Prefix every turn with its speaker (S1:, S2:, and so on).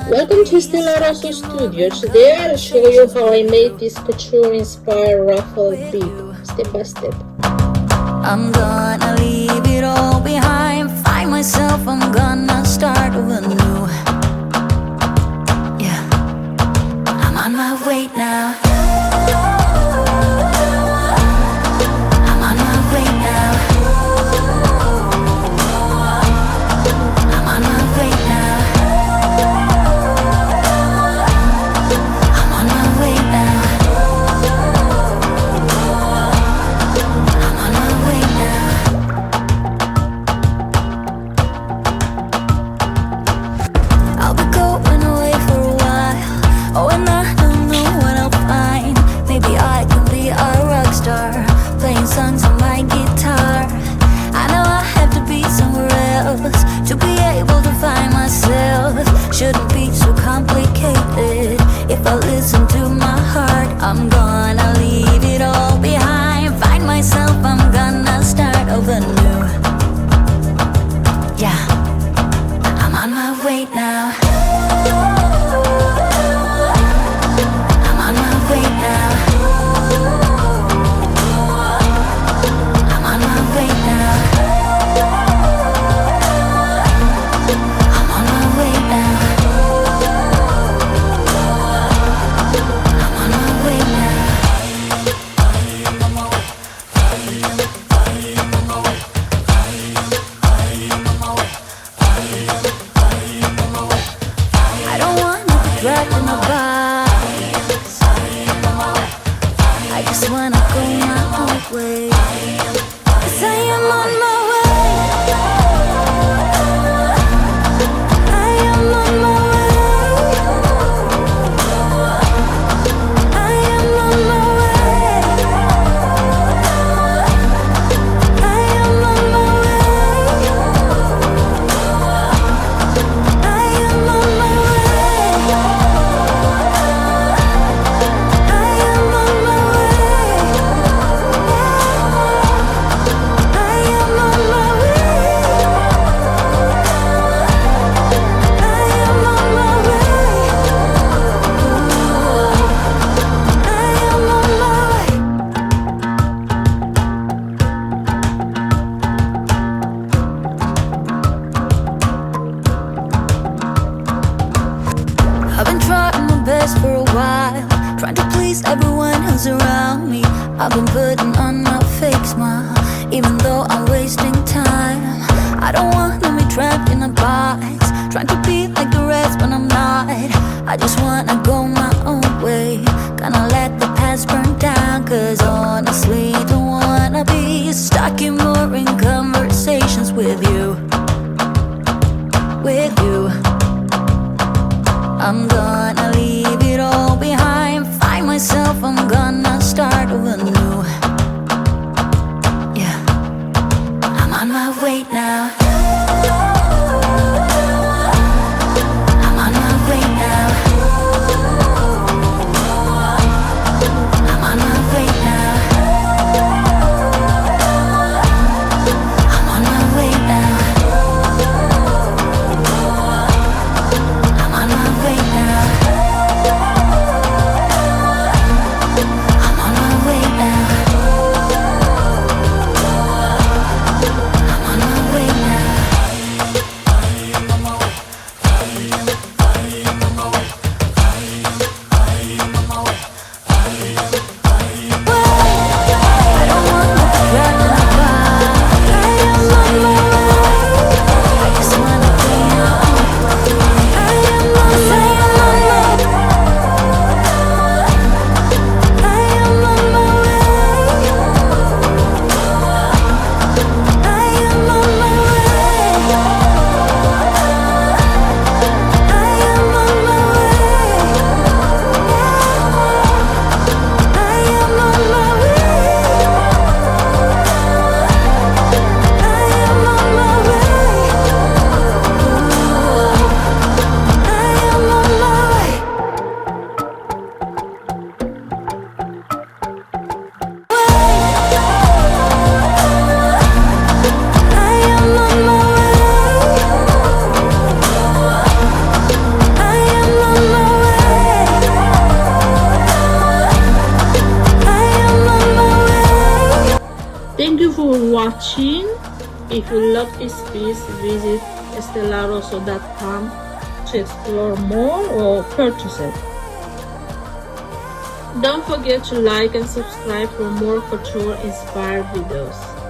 S1: Welcome to Stellara's studio. Today I'll show you how I made this couture inspired ruffle bib, step by step.
S2: I'm gonna leave it all behind, find myself, I'm gonna start over new. Yeah, I'm on my way now. I'm on my way now. I'm on my way now. I'm on my way now. I'm on my way now. I'll be going away for a while. Oh, and I don't know what I'll find. Maybe I can be a rock star, playing songs on my guitar. I know I have to be somewhere else to be able to find myself. Shouldn't be so complicated. If I listen to my heart, I'm gonna leave it all behind, find myself, I'm gonna start over new. Yeah, I'm on my way now. I'm on my way now. I'm on my way now. I'm on my way now. I'm on my way now. I don't wanna be dragged in a box. I just wanna go my own way. 'Cause I am on my way. I am on my way. I am on my way. I am on my way. I am on my way. I am on my way. I am on my way. I am on my way. I am on my way. I've been trying my best for a while, trying to please everyone who's around me. I've been putting on my fake smile, even though I'm wasting time. I don't wanna be trapped in a box, trying to be like the rest when I'm not. I just wanna go my own way, gonna let the past burn down. 'Cause honestly, don't wanna be stuck in boring conversations with you. With you, I'm gonna leave it all behind, find myself, I'm gonna start over new. Yeah, I'm on my way now. I'm on my way now. I'm on my way now. I'm on my way now. I'm on my way now.
S1: watching. If you love this piece, visit estelaroso.com to explore more or purchase it. Don't forget to like and subscribe for more couture inspired videos.